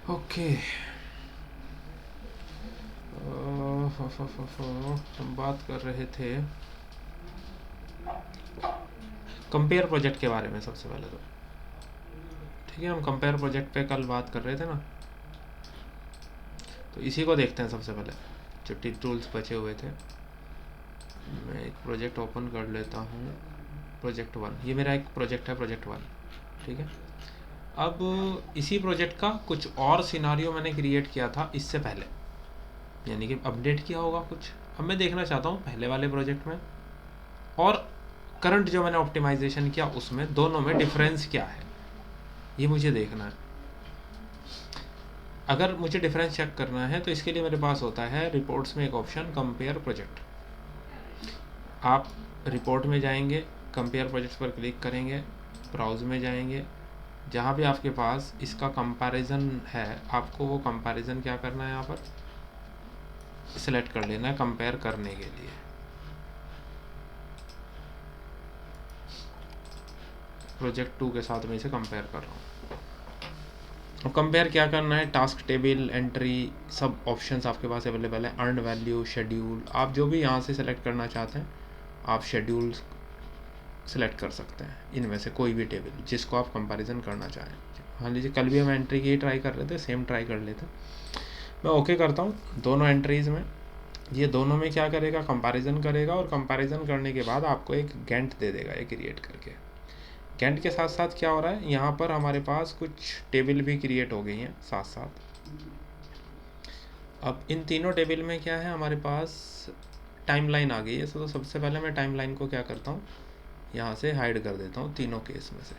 Okay. हम बात कर रहे थे कंपेयर प्रोजेक्ट के बारे में सबसे पहले तो। ठीक है, हम कंपेयर प्रोजेक्ट पे कल बात कर रहे थे ना, तो इसी को देखते हैं सबसे पहले। जो टिक टूल्स बचे हुए थे, मैं एक प्रोजेक्ट ओपन कर लेता हूँ। प्रोजेक्ट 1, ये मेरा एक प्रोजेक्ट है, प्रोजेक्ट 1। ठीक है, अब इसी प्रोजेक्ट का कुछ और सिनारियो मैंने क्रिएट किया था इससे पहले, यानी कि अपडेट किया होगा कुछ। अब मैं देखना चाहता हूँ पहले वाले प्रोजेक्ट में और करंट जो मैंने ऑप्टिमाइजेशन किया उसमें, दोनों में डिफरेंस क्या है, ये मुझे देखना है। अगर मुझे डिफरेंस चेक करना है तो इसके लिए मेरे पास होता है रिपोर्ट्स में एक ऑप्शन कंपेयर प्रोजेक्ट। आप रिपोर्ट में जाएंगे, कंपेयर प्रोजेक्ट्स पर क्लिक करेंगे, ब्राउज में जाएंगे, जहाँ भी आपके पास इसका कंपैरिजन है, आपको वो कंपैरिजन क्या करना है, यहाँ पर सिलेक्ट कर लेना है कंपेयर करने के लिए। प्रोजेक्ट 2 के साथ मैं इसे कंपेयर कर रहा हूँ। अब कंपेयर क्या करना है, टास्क टेबल, एंट्री, सब ऑप्शंस आपके पास अवेलेबल है। अर्न वैल्यू, शेड्यूल, आप जो भी यहाँ से सेलेक्ट करना चाहते हैं आप शेड्यूल सेलेक्ट कर सकते हैं, इनमें से कोई भी टेबल जिसको आप कंपैरिजन करना चाहें। मान लीजिए कल भी हम एंट्री की ट्राई कर रहे थे, सेम ट्राई कर लेते। मैं ओके करता हूँ दोनों एंट्रीज़ में। ये दोनों में क्या करेगा, कंपैरिजन करेगा, और कंपैरिजन करने के बाद आपको एक गैंट दे देगा ये क्रिएट करके। गैंट के साथ साथ क्या हो रहा है, यहाँ पर हमारे पास कुछ टेबल भी क्रिएट हो गई हैं साथ साथ। अब इन तीनों टेबल में क्या है, हमारे पास टाइमलाइन आ गई है। तो सबसे पहले मैं टाइमलाइन को क्या करता हूँ, यहाँ से हाइड कर देता हूँ तीनों केस में से।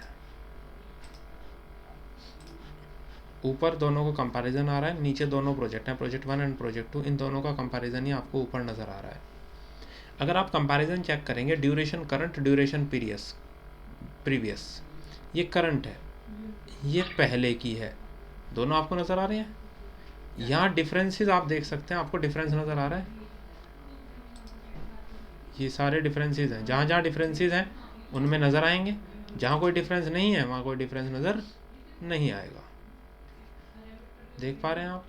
ऊपर दोनों का कंपैरिजन आ रहा है, नीचे दोनों प्रोजेक्ट हैं, प्रोजेक्ट 1 एंड प्रोजेक्ट 2, इन दोनों का कंपैरिजन ही आपको ऊपर नज़र आ रहा है। अगर आप कंपैरिजन चेक करेंगे, ड्यूरेशन करंट, ड्यूरेशन प्रीवियस, ये करंट है, ये पहले की है, दोनों आपको नज़र आ रहे हैं। यहाँ डिफरेंसेस आप देख सकते हैं, आपको डिफरेंस नज़र आ रहा है, ये सारे डिफरेंसेस हैं। जहाँ जहाँ डिफरेंसेस हैं उनमें नज़र आएंगे, जहाँ कोई डिफरेंस नहीं है वहाँ कोई डिफरेंस नज़र नहीं आएगा। देख पा रहे हैं आप,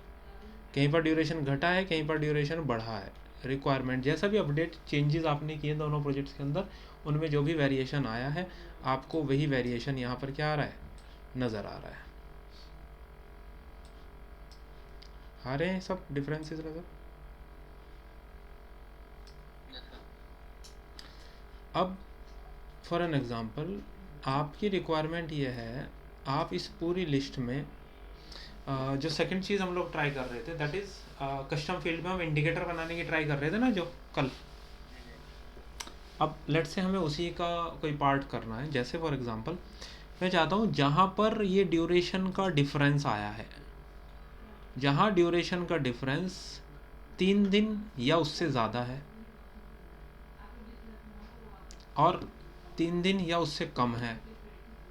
कहीं पर ड्यूरेशन घटा है, कहीं पर ड्यूरेशन बढ़ा है। रिक्वायरमेंट जैसा भी अपडेट चेंजेस आपने किए दोनों प्रोजेक्ट्स के अंदर, उनमें जो भी वेरिएशन आया है आपको वही वेरिएशन यहाँ पर क्या आ रहा है, नज़र आ रहा है। आ रहे हैं सब डिफरेंसेस नज़र। अब फॉर एन एग्ज़ाम्पल, आपकी रिक्वायरमेंट ये है, आप इस पूरी लिस्ट में जो सेकंड चीज़ हम लोग ट्राई कर रहे थे, दैट इज़ कस्टम फील्ड में हम इंडिकेटर बनाने की ट्राई कर रहे थे ना जो कल। अब लेट्स से हमें उसी का कोई पार्ट करना है। जैसे फॉर एग्ज़ाम्पल मैं चाहता हूँ जहाँ पर ये ड्यूरेशन का डिफरेंस आया है, जहाँ ड्यूरेशन का डिफरेंस 3 दिन या उससे ज़्यादा है और 3 दिन या उससे कम है,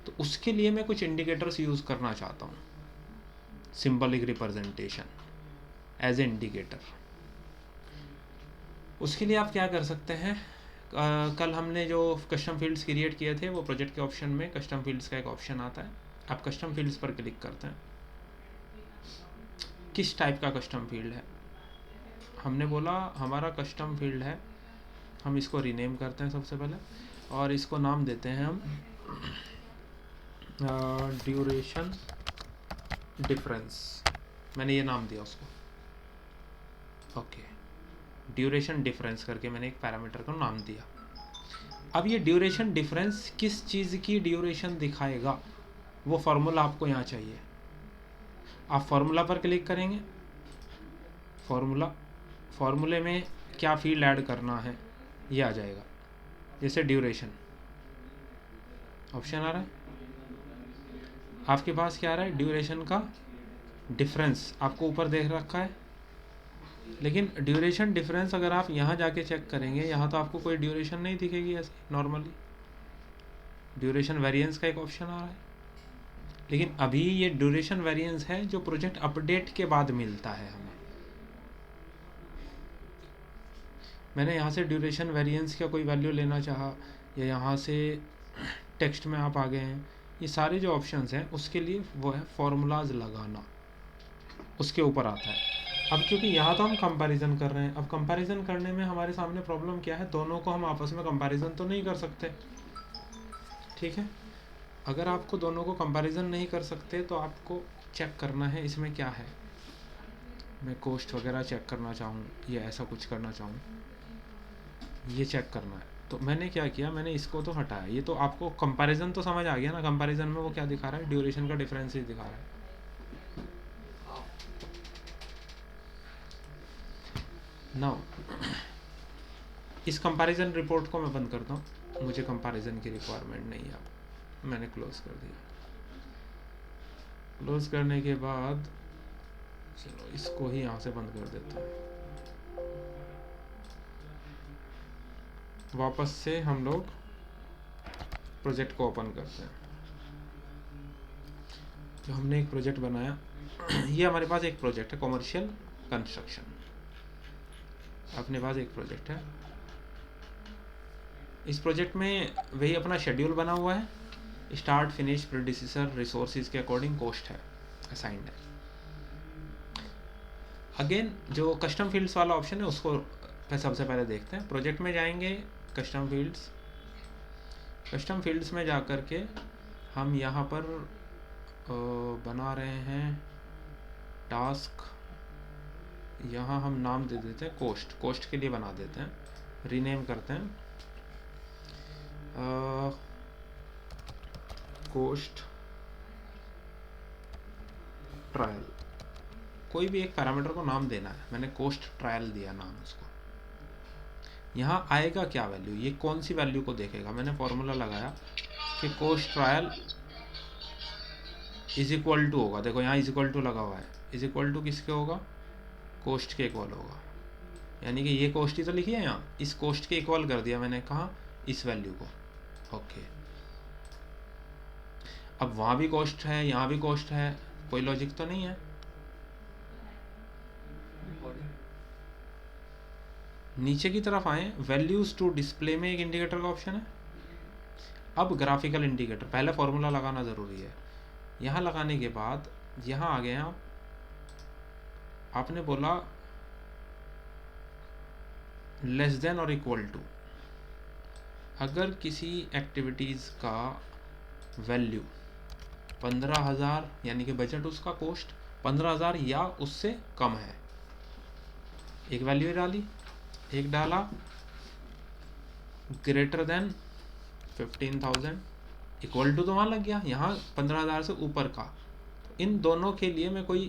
तो उसके लिए मैं कुछ इंडिकेटर्स यूज़ करना चाहता हूँ, symbolic representation as a indicator. उसके लिए आप क्या कर सकते हैं, कल हमने जो कस्टम फील्ड्स क्रिएट किए थे, वो प्रोजेक्ट के ऑप्शन में कस्टम फील्ड्स का एक ऑप्शन आता है। आप कस्टम फील्ड्स पर क्लिक करते हैं, किस टाइप का कस्टम फील्ड है, हमने बोला हमारा कस्टम फील्ड है, हम इसको रीनेम करते हैं सबसे पहले, और इसको नाम देते हैं हम ड्यूरेशन डिफरेंस। मैंने ये नाम दिया उसको, ओके, ड्यूरेशन डिफरेंस करके मैंने एक पैरामीटर को नाम दिया। अब ये ड्यूरेशन डिफरेंस किस चीज़ की ड्यूरेशन दिखाएगा, वो फार्मूला आपको यहाँ चाहिए। आप फार्मूला पर क्लिक करेंगे, फार्मूले में क्या फील्ड ऐड करना है ये आ जाएगा। जैसे ड्यूरेशन ऑप्शन आ रहा है, आपके पास क्या आ रहा है, ड्यूरेशन का डिफरेंस आपको ऊपर देख रखा है, लेकिन ड्यूरेशन डिफरेंस अगर आप यहाँ जाके चेक करेंगे, यहाँ तो आपको कोई ड्यूरेशन नहीं दिखेगी ऐसे नॉर्मली। ड्यूरेशन वेरिएंस का एक ऑप्शन आ रहा है, लेकिन अभी ये ड्यूरेशन वेरिएंस है जो प्रोजेक्ट अपडेट के बाद मिलता है हमें। मैंने यहाँ से ड्यूरेशन वेरिएंस का कोई वैल्यू लेना चाहा, या यहाँ से टेक्स्ट में आप आ गए हैं, ये सारे जो ऑप्शंस हैं उसके लिए वो है फॉर्मूलाज लगाना। उसके ऊपर आता है। अब क्योंकि यहाँ तो हम कंपैरिजन कर रहे हैं, अब कंपैरिजन करने में हमारे सामने प्रॉब्लम क्या है, दोनों को हम आपस में कंपैरिजन तो नहीं कर सकते, ठीक है। अगर आपको दोनों को कंपैरिजन नहीं कर सकते तो आपको चेक करना है इसमें क्या है। मैं कॉस्ट वगैरह चेक करना चाहूँ या ऐसा कुछ करना चाहूँ, ये चेक करना है। तो मैंने क्या किया, मैंने इसको तो हटाया। ये तो आपको कंपैरिजन तो समझ आ गया ना, कंपैरिजन में वो क्या दिखा रहा है, ड्यूरेशन का डिफरेंस ही दिखा रहा है। नाउ इस कंपैरिजन रिपोर्ट को मैं बंद करता हूँ, मुझे कंपैरिजन की रिक्वायरमेंट नहीं है। मैंने क्लोज कर दिया। क्लोज करने के बाद चलो इसको ही यहाँ से बंद कर देता हूँ। वापस से हम लोग प्रोजेक्ट को ओपन करते हैं। जो हमने एक प्रोजेक्ट बनाया ये हमारे पास एक प्रोजेक्ट है, कॉमर्शियल कंस्ट्रक्शन। अपने पास एक प्रोजेक्ट है, इस प्रोजेक्ट में वही अपना शेड्यूल बना हुआ है, स्टार्ट फिनिश प्रेडिसेसर रिसोर्सेज के अकॉर्डिंग कॉस्ट है असाइंड है। अगेन जो कस्टम फील्ड्स वाला ऑप्शन है उसको सबसे पहले देखते हैं। प्रोजेक्ट में जाएंगे, कस्टम फील्ड्स में जा कर के हम यहाँ पर बना रहे हैं टास्क। यहाँ हम नाम दे देते हैं कोस्ट के लिए बना देते हैं, रीनेम करते हैं कोस्ट ट्रायल। कोई भी एक पैरामीटर को नाम देना है, मैंने कोस्ट ट्रायल दिया नाम उसको। यहाँ आएगा क्या वैल्यू, ये कौन सी वैल्यू को देखेगा, मैंने फॉर्मूला लगाया कि cost trial is equal to होगा। देखो यहाँ इज इक्वल टू लगा हुआ है, इज इक्वल टू किसके होगा, कोस्ट के इक्वल होगा। यानी कि ये कोस्ट ही तो लिखी है यहाँ, इस कोस्ट के इक्वल कर दिया मैंने, कहाँ, इस वैल्यू को। ओके, अब वहाँ भी कॉस्ट है, यहाँ भी कॉस्ट है, कोई लॉजिक तो नहीं है। नीचे की तरफ आए, वैल्यूज टू डिस्प्ले में एक इंडिकेटर का ऑप्शन है। अब ग्राफिकल इंडिकेटर, पहले फॉर्मूला लगाना ज़रूरी है। यहाँ लगाने के बाद यहाँ आ गए आप, आपने बोला लेस देन और इक्वल टू। अगर किसी एक्टिविटीज़ का वैल्यू 15,000 यानी कि बजट उसका कॉस्ट 15,000 या उससे कम है, एक वैल्यू डाली, एक डाला ग्रेटर देन 15,000, इक्वल टू तो वहाँ लग गया, यहाँ 15,000 से ऊपर का। इन दोनों के लिए मैं कोई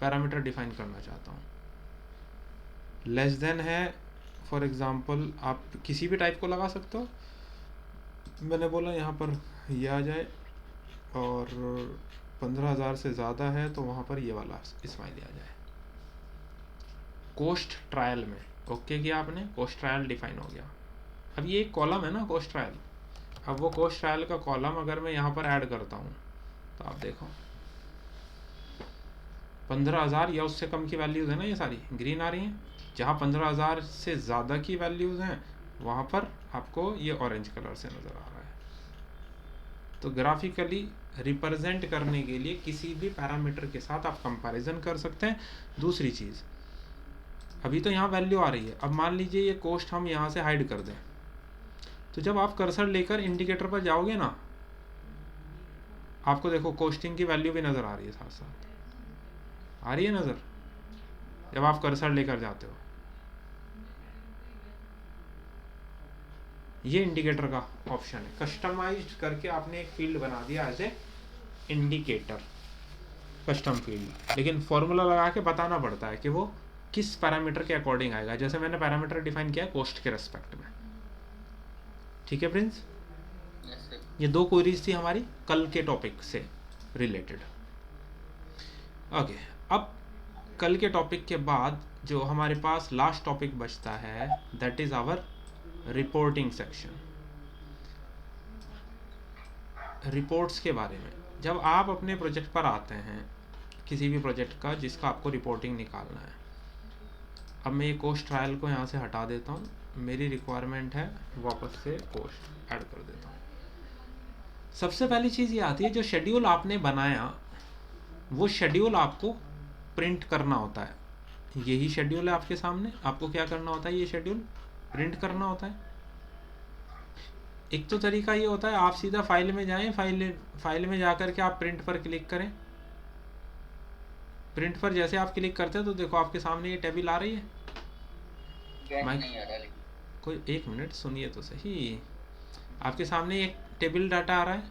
पैरामीटर डिफाइन करना चाहता हूँ। लेस देन है, फॉर एग्जांपल आप किसी भी टाइप को लगा सकते हो। मैंने बोला यहाँ पर ये आ जाए, और 15,000 से ज़्यादा है तो वहाँ पर ये वाला स्माइली आ जाए। कोस्ट ट्रायल में ओके किया आपने, कोस्ट ट्रायल डिफाइन हो गया। अब ये एक कॉलम है ना कोस्ट ट्रायल, अब वो कोस्ट ट्रायल का कॉलम अगर मैं यहाँ पर ऐड करता हूँ तो आप देखो 15,000 या उससे कम की वैल्यूज़ है ना, ये सारी ग्रीन आ रही हैं। जहाँ 15,000 से ज़्यादा की वैल्यूज़ हैं वहाँ पर आपको ये ऑरेंज कलर से नज़र आ रहा है। तो ग्राफिकली रिप्रेजेंट करने के लिए किसी भी पैरामीटर के साथ आप कंपैरिजन कर सकते हैं। दूसरी चीज़, अभी तो यहाँ वैल्यू आ रही है, अब मान लीजिए ये कोस्ट हम यहाँ से हाइड कर दें, तो जब आप कर्सर लेकर इंडिकेटर पर जाओगे ना, आपको देखो कोस्टिंग की वैल्यू भी नज़र आ रही है, साथ साथ आ रही है नज़र, जब आप कर्सर लेकर जाते हो। ये इंडिकेटर का ऑप्शन है, कस्टमाइज्ड करके आपने एक फील्ड बना दिया as a indicator, custom field. लेकिन फॉर्मूला लगा के बताना पड़ता है कि वो किस पैरामीटर के अकॉर्डिंग आएगा। जैसे मैंने पैरामीटर डिफाइन किया है कोस्ट के रेस्पेक्ट में। ठीक है प्रिंस, ये दो क्वेरीज थी हमारी कल के टॉपिक से रिलेटेड। ओके, अब कल के टॉपिक के बाद जो हमारे पास लास्ट टॉपिक बचता है that is our reporting section. Reports के बारे में, जब आप अपने प्रोजेक्ट पर आते हैं, किसी भी प्रोजेक्ट का जिसका आपको रिपोर्टिंग निकालना है। अब मैं ये कोस्ट ट्रायल को यहाँ से हटा देता हूँ, मेरी रिक्वायरमेंट है वापस से कोस्ट ऐड कर देता हूँ। सबसे पहली चीज़ ये आती है, जो शेड्यूल आपने बनाया वो शेड्यूल आपको प्रिंट करना होता है। यही शेड्यूल है आपके सामने, आपको क्या करना होता है, ये शेड्यूल प्रिंट करना होता है। एक तो तरीका ये होता है आप सीधा फाइल में जाएं, फाइल में जाकर के आप प्रिंट पर क्लिक करें। प्रिंट पर जैसे आप क्लिक करते हैं तो देखो आपके सामने ये टेबल आ रही है। माइक नहीं आ रहा लेकिन कोई एक मिनट सुनिए तो सही। आपके सामने एक टेबल डाटा आ रहा है,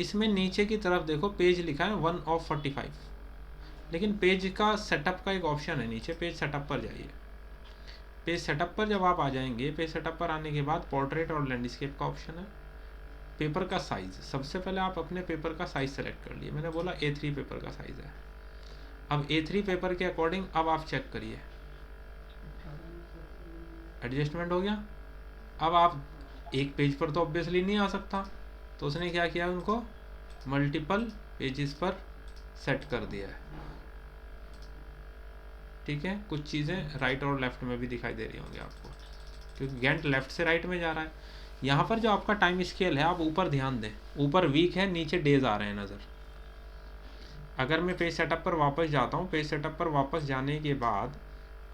इसमें नीचे की तरफ देखो पेज लिखा है 1 of 45, लेकिन पेज का सेटअप का एक ऑप्शन है नीचे, पेज सेटअप पर जाइए। पेज सेटअप पर जब आप आ जाएंगे, पेज सेटअप पर आने के बाद पोर्ट्रेट और लैंडस्केप का ऑप्शन है। पेपर का साइज़, सबसे पहले आप अपने पेपर का साइज़ सेलेक्ट कर लिए। मैंने बोला A3 पेपर का साइज़ है। अब A3 पेपर के अकॉर्डिंग अब आप चेक करिए, एडजस्टमेंट हो गया। अब आप एक पेज पर तो ऑब्वियसली नहीं आ सकता, तो उसने क्या किया, उनको मल्टीपल पेजेस पर सेट कर दिया है। ठीक है, कुछ चीज़ें राइट और लेफ्ट में भी दिखाई दे रही होंगी आपको, क्योंकि गैंट लेफ्ट से राइट में जा रहा है। यहाँ पर जो आपका टाइम स्केल है, आप ऊपर ध्यान दें, ऊपर वीक है, नीचे डेज आ रहे हैं नज़र। अगर मैं पेज सेटअप पर वापस जाता हूँ, पेज सेटअप पर वापस जाने के बाद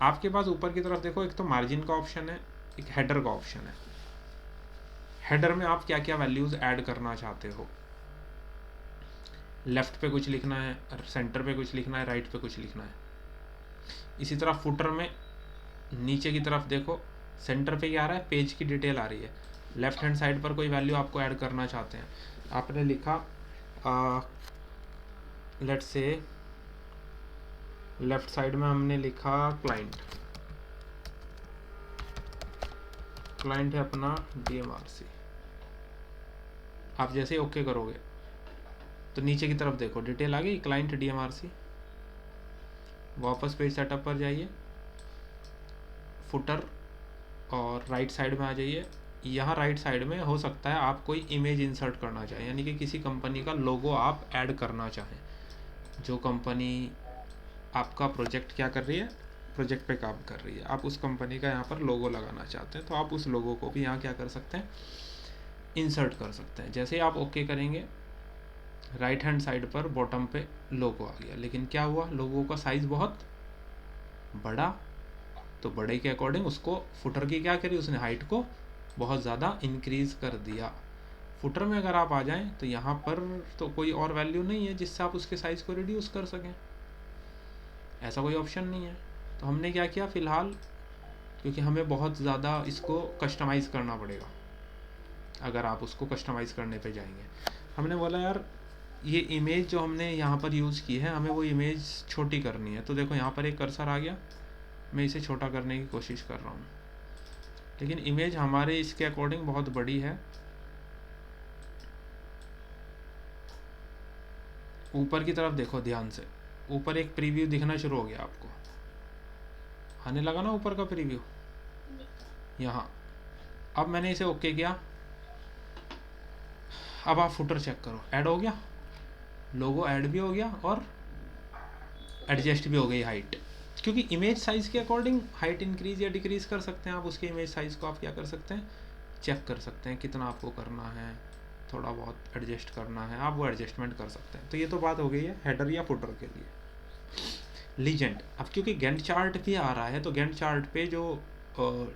आपके पास ऊपर की तरफ देखो, एक तो मार्जिन का ऑप्शन है, एक हेडर का ऑप्शन है। हेडर में आप क्या क्या वैल्यूज़ ऐड करना चाहते हो, लेफ़्ट पे कुछ लिखना है, सेंटर पे कुछ लिखना है, राइट पे कुछ लिखना है। इसी तरह फुटर में नीचे की तरफ देखो, सेंटर पे क्या आ रहा है, पेज की डिटेल आ रही है। लेफ्ट हैंड साइड पर कोई वैल्यू आपको ऐड करना चाहते हैं, आपने लिखा लेट्स से लेफ्ट साइड में हमने लिखा क्लाइंट है अपना DMRC। आप जैसे ओके करोगे तो नीचे की तरफ देखो डिटेल आ गई, क्लाइंट DMRC। वापस पेज सेटअप पर जाइए, फुटर और राइट साइड में आ जाइए। यहाँ राइट साइड में हो सकता है आप कोई इमेज इंसर्ट करना चाहें, यानी कि किसी कंपनी का लोगो आप ऐड करना चाहें। जो कंपनी आपका प्रोजेक्ट क्या कर रही है, प्रोजेक्ट पे काम कर रही है, आप उस कंपनी का यहाँ पर लोगो लगाना चाहते हैं, तो आप उस लोगो को भी यहाँ क्या कर सकते हैं, इंसर्ट कर सकते हैं। जैसे आप ओके करेंगे, राइट हैंड साइड पर बॉटम पे लोगो आ गया, लेकिन क्या हुआ, लोगो का साइज़ बहुत बड़ा, तो बड़े के अकॉर्डिंग उसको फुटर की क्या करी, उसने हाइट को बहुत ज़्यादा इंक्रीज़ कर दिया। फुटर में अगर आप आ जाएं तो यहाँ पर तो कोई और वैल्यू नहीं है जिससे आप उसके साइज़ को रिड्यूस कर सकें, ऐसा कोई ऑप्शन नहीं है। तो हमने क्या किया फ़िलहाल, क्योंकि हमें बहुत ज़्यादा इसको कस्टमाइज़ करना पड़ेगा, अगर आप उसको कस्टमाइज़ करने पे जाएंगे, हमने बोला यार ये इमेज जो हमने यहाँ पर यूज़ की है, हमें वो इमेज छोटी करनी है। तो देखो यहाँ पर एक कर्सर आ गया, मैं इसे छोटा करने की कोशिश कर रहा हूँ, लेकिन इमेज हमारे इसके अकॉर्डिंग बहुत बड़ी है। ऊपर की तरफ देखो ध्यान से, ऊपर एक प्रीव्यू दिखना शुरू हो गया, आपको आने लगा ना ऊपर का प्रीव्यू यहाँ। अब मैंने इसे ओके किया, अब आप फुटर चेक करो, ऐड हो गया, लोगो ऐड भी हो गया और एडजस्ट भी हो गई हाइट, क्योंकि इमेज साइज़ के अकॉर्डिंग हाइट इंक्रीज़ या डिक्रीज़ कर सकते हैं आप। उसके इमेज साइज़ को आप क्या कर सकते हैं, चेक कर सकते हैं, कितना आपको करना है, थोड़ा बहुत एडजस्ट करना है, आप वो एडजस्टमेंट कर सकते हैं। तो ये तो बात हो गई है हेडर या फुटर के लिए। लीजेंड, अब क्योंकि गैंट चार्ट भी आ रहा है, तो गैंट चार्ट पे जो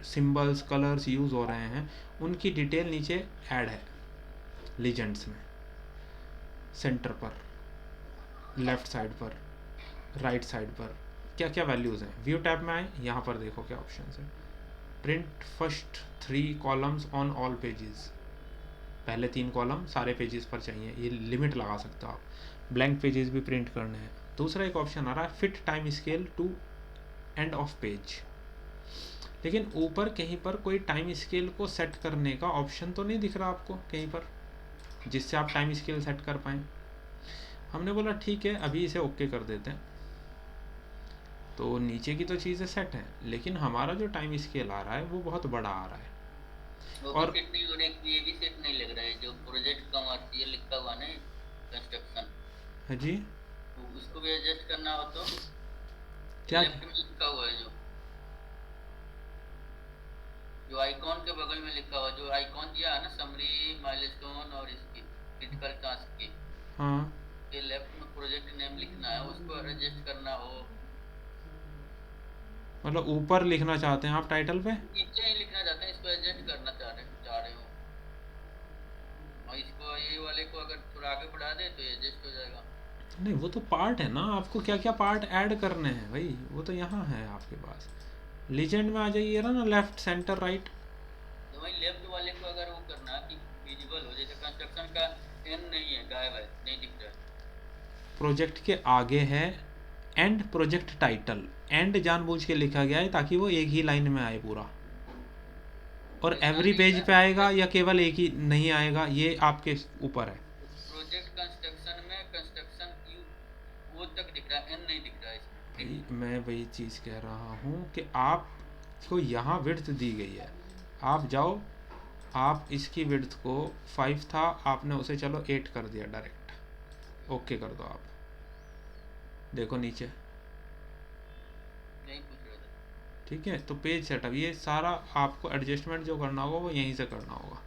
सिंबल्स कलर्स यूज़ हो रहे हैं उनकी डिटेल नीचे ऐड है लीजेंड्स में, सेंटर पर, लेफ़्ट साइड पर, राइट साइड पर क्या क्या वैल्यूज़ हैं। व्यू टैब में आए, यहाँ पर देखो क्या ऑप्शन है, print first 3 columns on all pages, पहले 3 कॉलम सारे पेजेस पर चाहिए, ये लिमिट लगा सकते हो आप। ब्लैंक पेजेस भी प्रिंट करने हैं। दूसरा एक ऑप्शन आ रहा है fit time scale to end of page, लेकिन ऊपर कहीं पर कोई टाइम स्केल को सेट करने का ऑप्शन तो नहीं दिख रहा आपको कहीं पर, जिससे आप टाइम स्केल सेट कर पाएँ। हमने बोला ठीक है अभी इसे ओके कर देते हैं। तो नीचे की तो चीज़ें सेट हैं, लेकिन हमारा जो टाइम स्केल आ रहा है वो बहुत बड़ा आ रहा है। वो भी सेट नहीं हो रहा है, ये भी सेट नहीं लग रहा है, जो प्रोजेक्ट कमर्शियल लिखा हुआ ना कंस्ट्रक्शन। हाँ जी, तो उसको भी एडजस्ट करना हो तो क्या लेफ्ट में लिखा हुआ है, जो आइकॉन के बगल में लिखा हुआ, जो आइकॉन दिया है ना समरी माइलस्टोन और इसकी क्रिटिकल टास्क की, हाँ के लेफ्ट में प्रोजेक्ट नेम लिखना है, उसको एडजस्ट करना हो मतलब ऊपर लिखना चाहते हैं आप टाइटल पे? नीचे ही लिखना चाहते हैं, इसको एडजस्ट करना चाह रहे हो, और इसको ये वाले को अगर थोड़ा आगे बढ़ा दे तो एडजस्ट हो जाएगा। नहीं, वो तो पार्ट है ना, आपको क्या क्या पार्ट ऐड करने हैं भाई, वो तो यहाँ है आपके पास। लीजेंड में आ जाइए ना, लेफ्ट सेंटर राइट। तो वही लेफ्ट वाले को अगर वो करना कि विजिबल हो, जैसे कंस्ट्रक्शन का एन नहीं है, गायब है, नहीं दिख रहा है। प्रोजेक्ट के आगे है एंड प्रोजेक्ट टाइटल, एंड जानबूझ के लिखा गया है ताकि वो एक ही लाइन में आए पूरा। और ऐसा एवरी नहीं पेज है, पे आएगा या केवल एक ही नहीं आएगा, ये आपके ऊपर है। प्रोजेक्ट कंस्ट्रक्शन में कंस्ट्रक्शन यू वो तक दिख रहा है, एन नहीं दिख रहा है इसमें, ठीक। भाई मैं वही चीज़ कह रहा हूँ कि आपको यहाँ विड्थ दी गई है, आप जाओ, आप इसकी विड्थ को 5 था, आपने उसे चलो 8 कर दिया डायरेक्ट, ओके कर दो। आप देखो नीचे, नहीं पूछ रहा था। ठीक है। तो पेज सेटअप, ये सारा आपको एडजस्टमेंट जो करना होगा वो यहीं से करना होगा,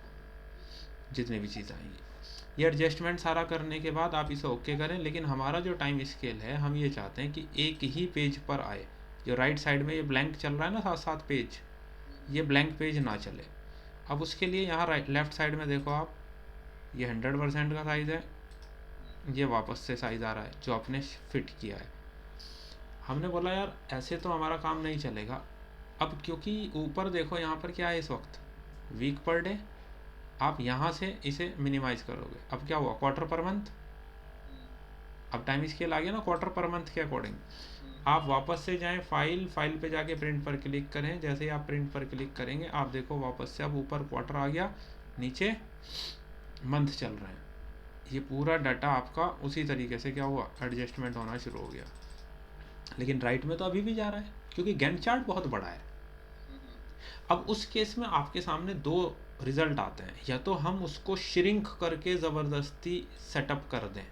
जितनी भी चीज़ आएंगी। ये एडजस्टमेंट सारा करने के बाद आप इसे ओके करें, लेकिन हमारा जो टाइम स्केल है, हम ये चाहते हैं कि एक ही पेज पर आए। जो राइट साइड में ये ब्लैंक चल रहा है ना, 7 पेज, ये ब्लैंक पेज ना चले। अब उसके लिए यहाँ राइट लेफ्ट साइड में देखो आप, ये 100% का साइज़ है, ये वापस से साइज़ आ रहा है जो आपने फिट किया है। हमने बोला यार ऐसे तो हमारा काम नहीं चलेगा। अब क्योंकि ऊपर देखो यहाँ पर क्या है इस वक्त, वीक पर डे, आप यहाँ से इसे मिनिमाइज करोगे। अब क्या हुआ, क्वार्टर पर मंथ। अब टाइम स्केल आ गया ना क्वार्टर पर मंथ के अकॉर्डिंग। आप वापस से जाएं, फाइल पे जाके प्रिंट पर क्लिक करें। जैसे ही आप प्रिंट पर क्लिक करेंगे, आप देखो वापस से अब ऊपर क्वार्टर आ गया, नीचे मंथ चल रहे हैं। ये पूरा डाटा आपका उसी तरीके से क्या हुआ, एडजस्टमेंट होना शुरू हो गया। लेकिन राइट में तो अभी भी जा रहा है क्योंकि गैंट चार्ट बहुत बड़ा है। अब उस केस में आपके सामने दो रिजल्ट आते हैं, या तो हम उसको श्रिंक करके ज़बरदस्ती सेटअप कर दें।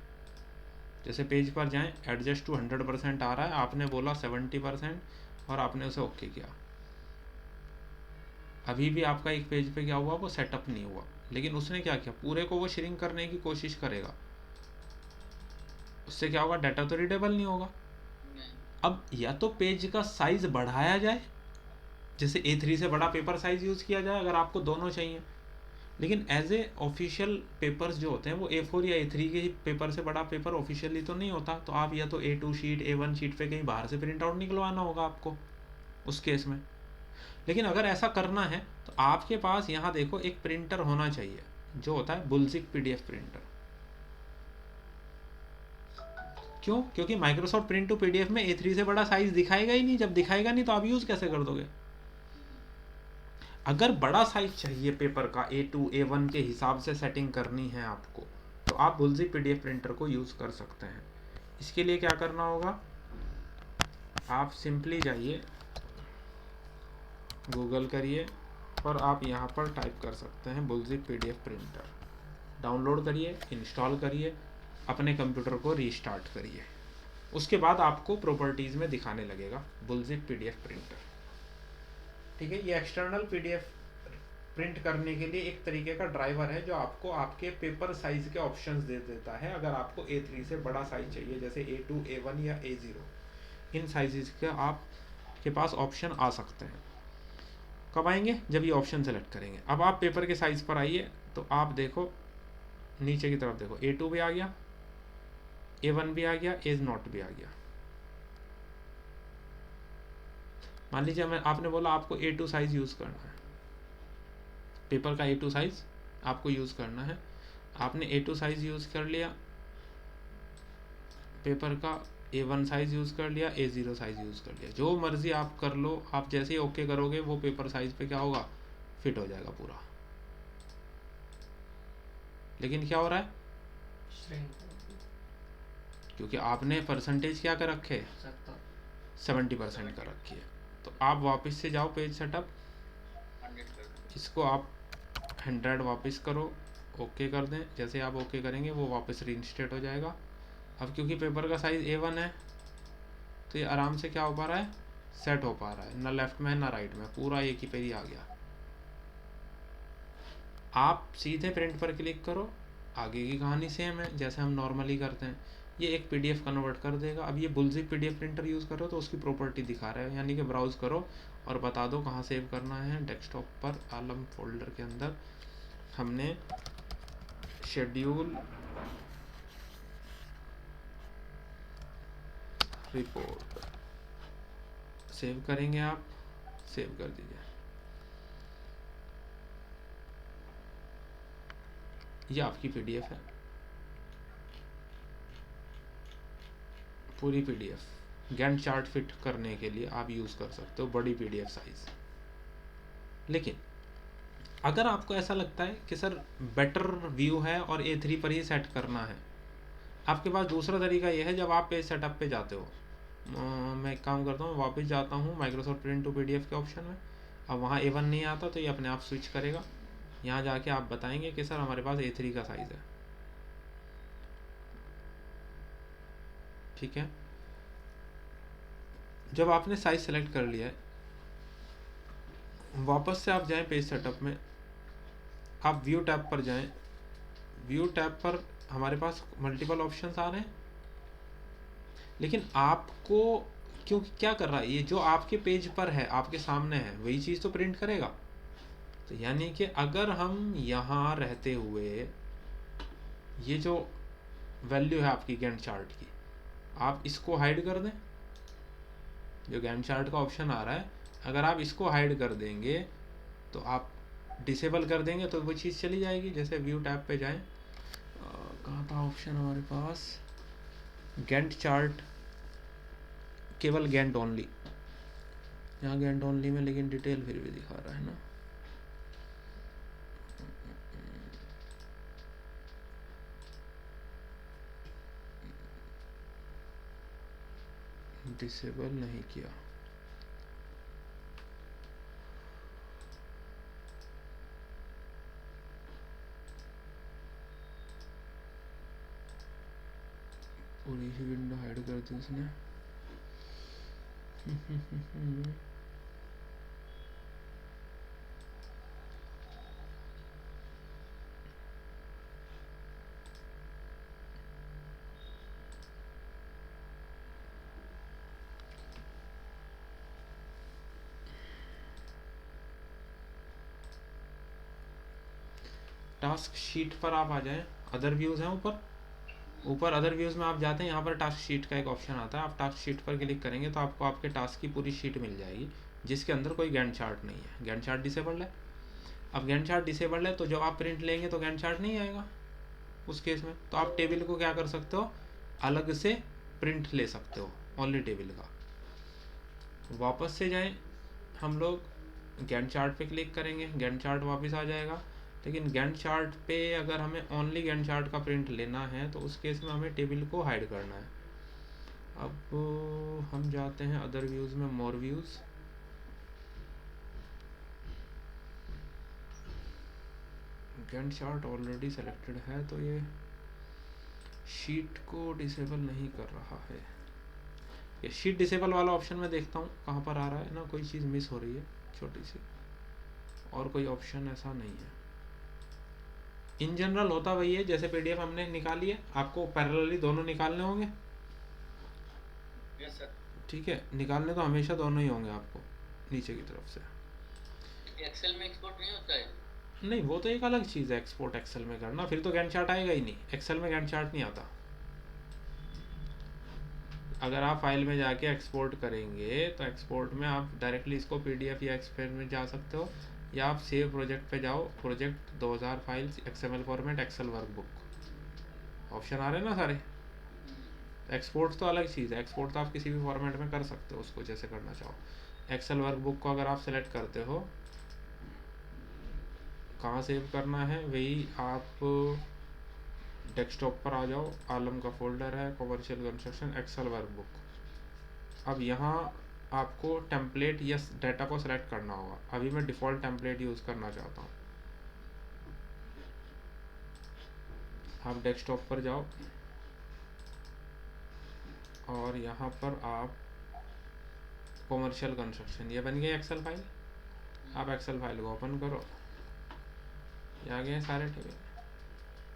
जैसे पेज पर जाएं, एडजस्ट टू 100% आ रहा है, आपने बोला 70% और आपने उसे ओके किया। अभी भी आपका एक पेज पे क्या हुआ, वो सेटअप नहीं हुआ, लेकिन उसने क्या किया, पूरे को वो श्रिंक करने की कोशिश करेगा। उससे क्या होगा, डाटा तो रीडेबल नहीं होगा। अब या तो पेज का साइज बढ़ाया जाए, जैसे A3 से बड़ा पेपर साइज यूज़ किया जाए अगर आपको दोनों चाहिए। लेकिन एज ए ऑफिशियल पेपर्स जो होते हैं वो A4 या A3 के ही पेपर से बड़ा पेपर ऑफिशियली तो नहीं होता। तो आप या तो A2 शीट, A1 शीट पे कहीं बाहर से प्रिंट आउट निकलवाना होगा आपको उस केस में। लेकिन अगर ऐसा करना है तो आपके पास यहाँ देखो एक प्रिंटर होना चाहिए जो होता है बुल्जिक PDF प्रिंटर। क्यों? क्योंकि माइक्रोसॉफ्ट प्रिंट टू PDF में A3 से बड़ा साइज दिखाएगा ही नहीं। जब दिखाएगा नहीं तो आप यूज़ कैसे कर दोगे? अगर बड़ा साइज चाहिए पेपर का, A2 A1 के हिसाब से सेटिंग करनी है आपको, तो आप बुल्जिक PDF प्रिंटर को यूज़ कर सकते हैं। इसके लिए क्या करना होगा, आप सिंपली जाइए, गूगल करिए और आप यहाँ पर टाइप कर सकते हैं बुल्जिक PDF प्रिंटर। डाउनलोड करिए, इंस्टॉल करिए, अपने कंप्यूटर को रीस्टार्ट करिए। उसके बाद आपको प्रॉपर्टीज़ में दिखाने लगेगा बुल्जिक PDF प्रिंटर। ठीक है, ये एक्सटर्नल PDF प्रिंट करने के लिए एक तरीके का ड्राइवर है जो आपको आपके पेपर साइज के ऑप्शंस दे देता है। अगर आपको A3 से बड़ा साइज चाहिए, जैसे A2, A1 या A0, इन साइजेस के आपके पास ऑप्शन आ सकते हैं। कब आएंगे? जब ये ऑप्शन सेलेक्ट करेंगे। अब आप पेपर के साइज पर आइए, तो आप देखो नीचे की तरफ देखो, A2 भी आ गया, A1 भी आ गया, A0 भी आ गया। मान लीजिए मैं आपने बोला आपको A2 साइज यूज़ करना है, पेपर का A2 साइज आपको यूज़ करना है। आपने A2 साइज यूज़ कर लिया, पेपर का A1 साइज यूज़ कर लिया, A0 साइज यूज़ कर लिया, जो मर्जी आप कर लो। आप जैसे ही ओके करोगे वो पेपर साइज पे क्या होगा, फिट हो जाएगा पूरा। लेकिन क्या हो रहा है, क्योंकि आपने परसेंटेज क्या कर रखे, 70% कर रखी है। तो आप वापस से जाओ पेज सेटअप, 100 कर दो। इसको आप 100 वापस करो, ओके कर दें। जैसे आप ओके करेंगे वो वापस रीइंस्टेट हो जाएगा। अब क्योंकि पेपर का साइज़ A1 है तो ये आराम से क्या हो पा रहा है, सेट हो पा रहा है, ना लेफ्ट में ना राइट में, पूरा एक ही पेज आ गया। आप सीधे प्रिंट पर क्लिक करो, आगे की कहानी सेम है जैसे हम नॉर्मली करते हैं। ये एक पीडीएफ कन्वर्ट कर देगा। अब ये बुलजी पीडीएफ प्रिंटर यूज़ करो तो उसकी प्रॉपर्टी दिखा रहा है, यानी कि ब्राउज़ करो और बता दो कहाँ सेव करना है। डेस्कटॉप पर आलम फोल्डर के अंदर हमने शेड्यूल रिपोर्ट सेव करेंगे, आप सेव कर दीजिए। ये आपकी पीडीएफ है, पूरी पीडीएफ गैंट चार्ट फिट करने के लिए आप यूज़ कर सकते हो, बड़ी पीडीएफ साइज। लेकिन अगर आपको ऐसा लगता है कि सर बेटर व्यू है और A3 पर ही सेट करना है, आपके पास दूसरा तरीका यह है। जब आप पेज सेटअप पे जाते हो, मैं एक काम करता हूँ, वापस जाता हूँ माइक्रोसॉफ्ट प्रिंट टू पीडीएफ के ऑप्शन में। अब वहाँ A1 नहीं आता तो ये अपने आप स्विच करेगा। यहाँ जाके आप बताएंगे कि सर हमारे पास A3 का साइज़ है, ठीक है। जब आपने साइज सेलेक्ट कर लिया है, वापस से आप जाएं पेज सेटअप में, आप व्यू टैब पर जाएं। व्यू टैब पर हमारे पास मल्टीपल ऑप्शंस आ रहे हैं, लेकिन आपको क्योंकि क्या कर रहा है, ये जो आपके पेज पर है, आपके सामने है, वही चीज़ तो प्रिंट करेगा। तो यानी कि अगर हम यहाँ रहते हुए ये जो वैल्यू है आपकी गैंट चार्ट की, आप इसको हाइड कर दें, जो गैंट चार्ट का ऑप्शन आ रहा है, अगर आप इसको हाइड कर देंगे तो आप डिसेबल कर देंगे तो वो चीज़ चली जाएगी। जैसे व्यू टैब पे जाएं, कहाँ था ऑप्शन हमारे पास, गैंट चार्ट, केवल गैंट ओनली, यहाँ गैंट ओनली में लेकिन डिटेल फिर भी दिखा रहा है ना। डिसेबल नहीं किया, पूरी ही विंडो हाइड कर दी उसने। टास्क शीट पर आप आ जाएं, अदर व्यूज़ हैं ऊपर, ऊपर अदर व्यूज़ में आप जाते हैं, यहाँ पर टास्क शीट का एक ऑप्शन आता है। आप टास्क शीट पर क्लिक करेंगे तो आपको आपके टास्क की पूरी शीट मिल जाएगी, जिसके अंदर कोई गैंट चार्ट नहीं है। गैंट चार्ट डिसेबल्ड है। अब गैंट चार्ट डिसेबल्ड है तो जब आप प्रिंट लेंगे तो गैंट चार्ट नहीं आएगा उस केस में। तो आप टेबल को क्या कर सकते हो, अलग से प्रिंट ले सकते हो, ओनली टेबल का। वापस से जाएं हम लोग, गैंट चार्ट पे क्लिक करेंगे, गैंट चार्ट वापस आ जाएगा। लेकिन गैंट चार्ट पे अगर हमें ओनली गैंट चार्ट का प्रिंट लेना है तो उस केस में हमें टेबल को हाइड करना है। अब हम जाते हैं अदर व्यूज़ में, मोर views, Gantt chart already selected है तो ये शीट को डिसेबल नहीं कर रहा है। ये शीट डिसेबल वाला ऑप्शन में देखता हूँ कहाँ पर आ रहा है ना, कोई चीज़ मिस हो रही है छोटी सी, और कोई ऑप्शन ऐसा नहीं है। इन जनरल होता वही है, जैसे पीडीएफ हमने निकाली है, आपको पैरेलली दोनों निकालने होंगे। Yes sir. ठीक है, निकालने तो हमेशा दोनों ही होंगे आपको नीचे की तरफ से। एक्सेल में एक्सपोर्ट नहीं होता है? नहीं, वो तो एक अलग चीज़ है एक्सपोर्ट एक्सेल में करना, फिर तो गैंट चार्ट आएगा ही नहीं। एक्सेल में गैंट चार्ट नहीं आता। अगर आप फाइल में जाके एक्सपोर्ट करेंगे तो एक्सपोर्ट में आप डायरेक्टली इसको पीडीएफ या एक्सपेल में जा सकते हो, या आप सेव प्रोजेक्ट पे जाओ, project 2000 files XML format Excel workbook, option आ रहे हैं ना सारे। एक्सपोर्ट तो अलग चीज़ है, एक्सपोर्ट तो आप किसी भी फॉर्मेट में कर सकते हो उसको जैसे करना चाहो। एक्सेल वर्कबुक को अगर आप सेलेक्ट करते हो, कहाँ सेव करना है, वही आप डेस्कटॉप पर आ जाओ, आलम का फोल्डर है, कमर्शियल कंस्ट्रक्शन, एक्सेल वर्कबुक। अब यहाँ आपको टेम्पलेट या डाटा को सेलेक्ट करना होगा। अभी मैं डिफ़ॉल्ट टेम्पलेट यूज़ करना चाहता हूँ। आप डेस्कटॉप पर जाओ और यहाँ पर आप कमर्शियल कंस्ट्रक्शन, ये बन गई एक्सेल फाइल। आप एक्सेल फाइल को ओपन करो, ये आ गए सारे टेबल।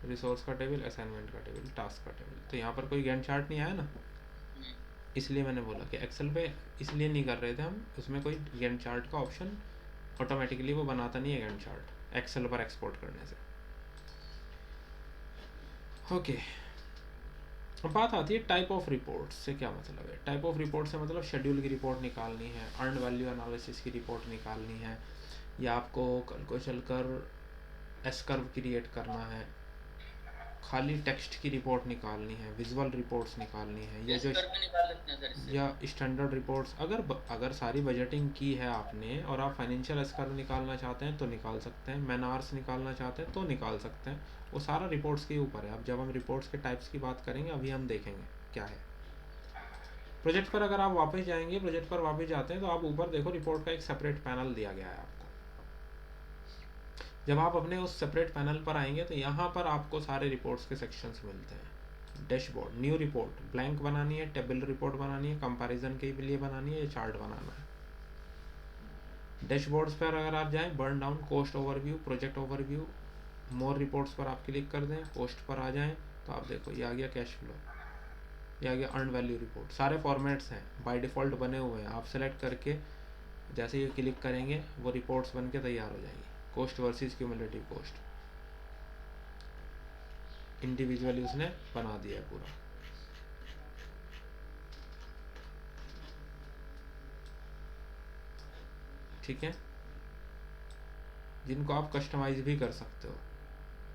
रिसोर्स का टेबल, असाइनमेंट का टेबल, टास्क का टेबल। तो यहाँ पर कोई गैंट चार्ट नहीं आया ना, इसलिए मैंने बोला कि एक्सेल पे इसलिए नहीं कर रहे थे हम, उसमें कोई गैंट चार्ट का ऑप्शन ऑटोमेटिकली वो बनाता नहीं है गैंट चार्ट एक्सेल पर एक्सपोर्ट करने से। ओके, अब बात आती है टाइप ऑफ रिपोर्ट से क्या मतलब है। टाइप ऑफ रिपोर्ट से मतलब शेड्यूल की रिपोर्ट निकालनी है, अर्न वैल्यू एनालिसिस की रिपोर्ट निकालनी है, या आपको कल को चलकर एस कर्व क्रिएट करना है, खाली टेक्स्ट की रिपोर्ट निकालनी है, विजुअल रिपोर्ट्स निकालनी है, या जो निकाल सकते हैं सर इससे। या स्टैंडर्ड रिपोर्ट्स। अगर सारी बजटिंग की है आपने और आप फाइनेंशियल एस कर्व निकालना चाहते हैं तो निकाल सकते हैं, मैन आवर्स निकालना चाहते हैं तो निकाल सकते हैं, वो सारा रिपोर्ट्स के ऊपर है। अब जब हम रिपोर्ट्स के टाइप्स की बात करेंगे अभी हम देखेंगे क्या है। प्रोजेक्ट पर अगर आप वापस जाएंगे, प्रोजेक्ट पर वापस जाते हैं तो आप ऊपर देखो रिपोर्ट का एक सेपरेट पैनल दिया गया है आपको। जब आप अपने उस सेपरेट पैनल पर आएंगे तो यहाँ पर आपको सारे रिपोर्ट्स के सेक्शंस मिलते हैं। डैशबोर्ड, न्यू रिपोर्ट, ब्लैंक बनानी है, टेबल रिपोर्ट बनानी है, कंपैरिजन के लिए बनानी है, या चार्ट बनाना है। डैशबोर्ड्स पर अगर आप जाएं, burn down, cost overview, project overview, more reports पर आप क्लिक कर दें, कोस्ट पर आ जाएं तो आप देखो ये आ गया कैश फ्लो, ये आ गया अर्न वैल्यू रिपोर्ट। सारे फॉर्मेट्स हैं बाय डिफ़ॉल्ट बने हुए हैं, आप सेलेक्ट करके जैसे ये क्लिक करेंगे वो रिपोर्ट्स बन के तैयार हो जाएंगी। Cost versus cumulative cost individually उसने बना दिया है पूरा। ठीक है, जिनको आप कस्टमाइज भी कर सकते हो,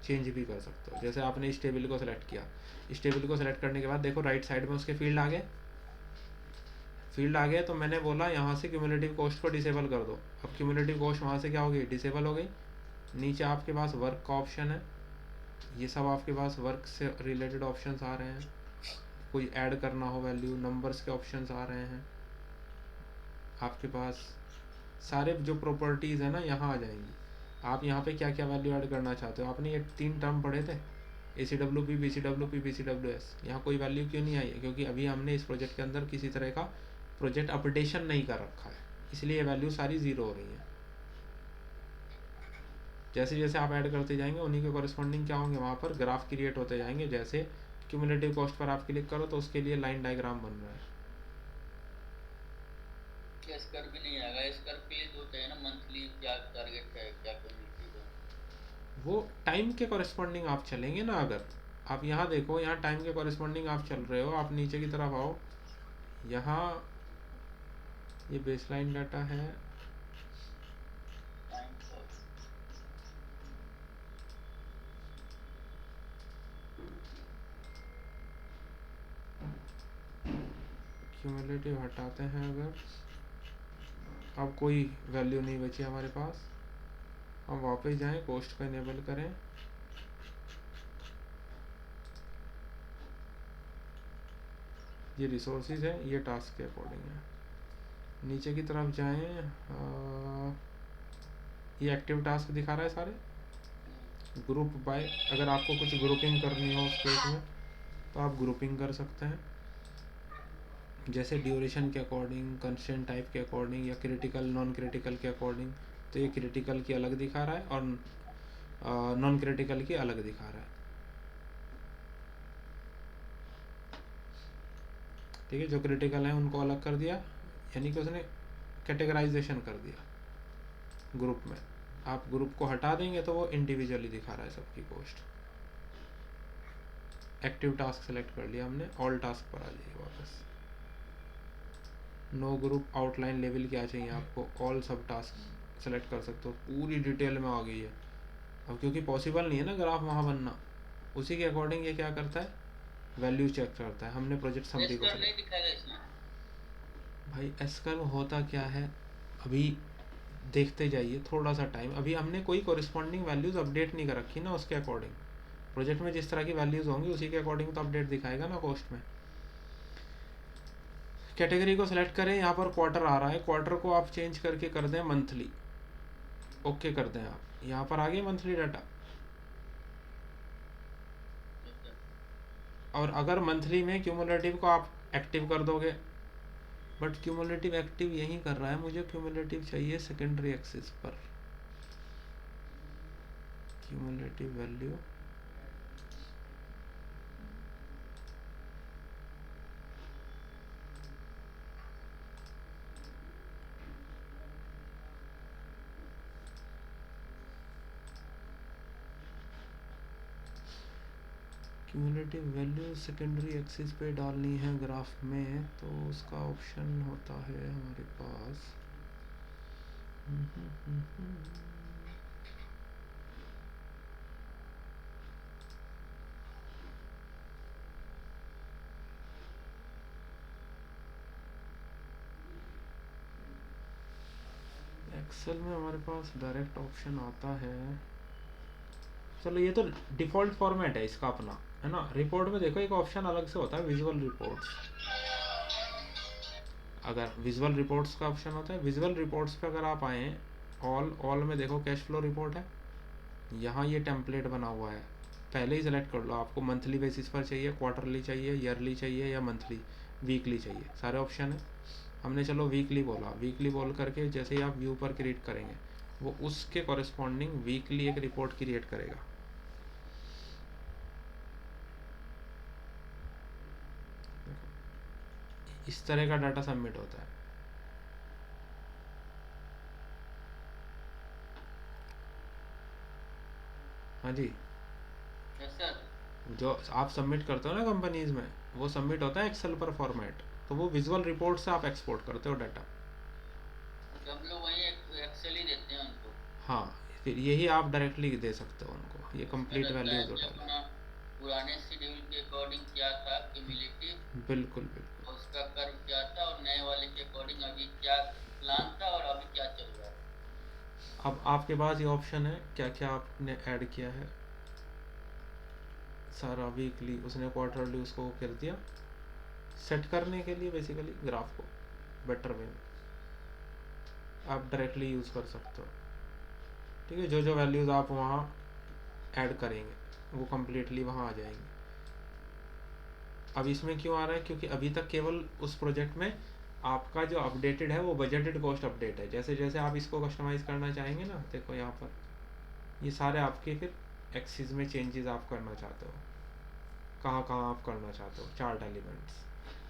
चेंज भी कर सकते हो। जैसे आपने इस टेबल को सेलेक्ट किया, इस टेबल को सेलेक्ट करने के बाद देखो राइट साइड में उसके फील्ड आ गए, फील्ड आ गया तो मैंने बोला यहाँ से क्यूमुलेटिव कॉस्ट को डिसेबल कर दो। अब क्यूमुलेटिव कॉस्ट वहाँ से क्या हो गई, डिसेबल हो गई। नीचे आपके पास वर्क का ऑप्शन है, ये सब आपके पास वर्क से रिलेटेड ऑप्शंस आ रहे हैं। कोई ऐड करना हो वैल्यू, नंबर्स के ऑप्शंस आ रहे हैं आपके पास। सारे जो प्रॉपर्टीज़ है ना यहाँ आ जाएंगी। आप यहाँ पे क्या क्या वैल्यू ऐड करना चाहते हो। आपने ये 3 टर्म पढ़े थे, ACWP, BCWP, BCWS। यहाँ कोई वैल्यू क्यों नहीं आई है, क्योंकि अभी हमने इस प्रोजेक्ट के अंदर किसी तरह का प्रोजेक्ट अपडेशन नहीं कर रखा है, इसलिए ये वैल्यू सारी ज़ीरो हो रही है। जैसे जैसे आप ऐड करते जाएंगे उन्हीं के कॉरेस्पॉन्डिंग क्या होंगे, वहाँ पर ग्राफ क्रिएट होते जाएंगे। जैसे क्यूमुलेटिव कॉस्ट पर आप क्लिक करो तो उसके लिए लाइन डायग्राम बन रहा है। एस कर्व भी नहीं आएगा, एस कर्व के लिए जो होता है ना मंथली क्या टारगेट है, क्या क्वांटिटी है, वो टाइम के कॉरेस्पॉन्डिंग आप चलेंगे ना। अगर आप यहाँ देखो, यहाँ टाइम के कॉरेस्पॉन्डिंग आप चल रहे हो, आप नीचे की तरफ आओ, यहाँ ये बेसलाइन डाटा है, टाइम का। क्यूमुलेटिव हटाते हैं अगर, अब कोई वैल्यू नहीं बची हमारे पास। हम वापस जाएं, कॉस्ट को इनेबल करें, ये रिसोर्सेज है, ये टास्क के अकॉर्डिंग है। नीचे की तरफ जाएं, ये एक्टिव टास्क दिखा रहा है सारे, ग्रुप बाय। अगर आपको कुछ ग्रुपिंग करनी हो उस केस में तो आप ग्रुपिंग कर सकते हैं, जैसे ड्यूरेशन के अकॉर्डिंग, कंस्ट्रेंट टाइप के अकॉर्डिंग, या क्रिटिकल नॉन क्रिटिकल के अकॉर्डिंग। तो ये क्रिटिकल की अलग दिखा रहा है और नॉन क्रिटिकल की अलग दिखा रहा है। ठीक है, जो क्रिटिकल है उनको अलग कर दिया, यानी कि उसने कैटेगराइजेशन कर दिया ग्रुप में। आप ग्रुप को हटा देंगे तो वो इंडिविजुअली दिखा रहा है सबकी कॉस्ट। एक्टिव टास्क सेलेक्ट कर लिया हमने, ऑल टास्क पर आ जाइए वापस। नो ग्रुप आउटलाइन लेवल क्या चाहिए आपको, ऑल सब टास्क सेलेक्ट कर सकते हो, पूरी डिटेल में आ गई है। अब क्योंकि पॉसिबल नहीं है ना ग्राफ वहाँ बनना, उसी के अकॉर्डिंग ये क्या करता है, वैल्यू चेक करता है। हमने प्रोजेक्ट समरी को नहीं दिखाएगा इसमें भाई एस कर्व होता क्या है, अभी देखते जाइए थोड़ा सा टाइम। अभी हमने कोई कॉरेस्पॉन्डिंग वैल्यूज़ अपडेट नहीं कर रखी ना, उसके अकॉर्डिंग प्रोजेक्ट में जिस तरह की वैल्यूज़ होंगी उसी के अकॉर्डिंग तो अपडेट दिखाएगा ना कॉस्ट में। कैटेगरी को सिलेक्ट करें, यहाँ पर क्वार्टर आ रहा है, क्वार्टर को आप चेंज करके कर दें मंथली, ओके कर दें आप। यहाँ पर आ गए मंथली डाटा। और अगर मंथली में क्यूमुलेटिव को आप एक्टिव कर दोगे, बट क्यूमुलेटिव एक्टिव यही कर रहा है, मुझे क्यूमुलेटिव चाहिए सेकेंडरी एक्सिस पर। Cumulative value cumulative value secondary axis पे डालनी है ग्राफ में, तो उसका ऑप्शन होता है हमारे पास। एक्सेल में हमारे पास डायरेक्ट ऑप्शन आता है। चलो ये तो डिफ़ॉल्ट फॉर्मेट है इसका अपना, है ना। रिपोर्ट में देखो एक ऑप्शन अलग से होता है, विजुअल रिपोर्ट्स। अगर विजुअल रिपोर्ट्स का ऑप्शन होता है, विजुअल रिपोर्ट्स पे अगर आप आए, ऑल में देखो कैश फ्लो रिपोर्ट है। यहाँ ये टेम्पलेट बना हुआ है, पहले ही सेलेक्ट कर लो आपको मंथली बेसिस पर चाहिए, क्वार्टरली चाहिए, ईयरली चाहिए या मंथली, वीकली चाहिए, सारे ऑप्शन है। हमने चलो वीकली बोला, वीकली बोल करके जैसे ही आप व्यू पर क्रिएट करेंगे, वो उसके कॉरेस्पॉन्डिंग वीकली एक रिपोर्ट क्रिएट करेगा। इस तरह का डाटा सबमिट होता है। हाँ जी, यस सर। जो आप सबमिट करते हो ना कंपनीज में, वो सबमिट होता है एक्सेल पर फॉर्मेट, तो वो विजुअल रिपोर्ट से आप एक्सपोर्ट करते हो डाटा। तो हम लोग वही एक्सेल ही देते हैं उनको। हाँ, फिर यही आप डायरेक्टली दे सकते हो उनको, ये उसमें कंप्लीट रहता वैल्यू है जो कि डाले। अपना पुराने शेड्यूल के अकॉर्डिंग क्या था क्यूमुलेटिव, बिल्कुल बिल्कुल। और उसका कर्व क्या था, और नए वाले के अकॉर्डिंग अभी क्या प्लान था और अभी क्या चल रहा है। अब आपके पास ये ऑप्शन है, क्या क्या आपने ऐड किया है सारा। वीकली उसने क्वार्टरली उसको कर दिया सेट करने के लिए, बेसिकली ग्राफ को बेटर वे में आप डायरेक्टली यूज़ कर सकते हो। ठीक है, जो जो वैल्यूज़ आप वहाँ ऐड करेंगे वो कम्प्लीटली वहाँ आ जाएंगी। अब इसमें क्यों आ रहा है, क्योंकि अभी तक केवल उस प्रोजेक्ट में आपका जो अपडेटेड है वो बजटेड कॉस्ट अपडेट है। जैसे जैसे आप इसको कस्टमाइज़ करना चाहेंगे ना, देखो यहाँ पर ये सारे आपके फिर एक्सिस में चेंजेस आप करना चाहते हो, कहाँ कहाँ आप करना चाहते हो, चार्ट एलिमेंट्स।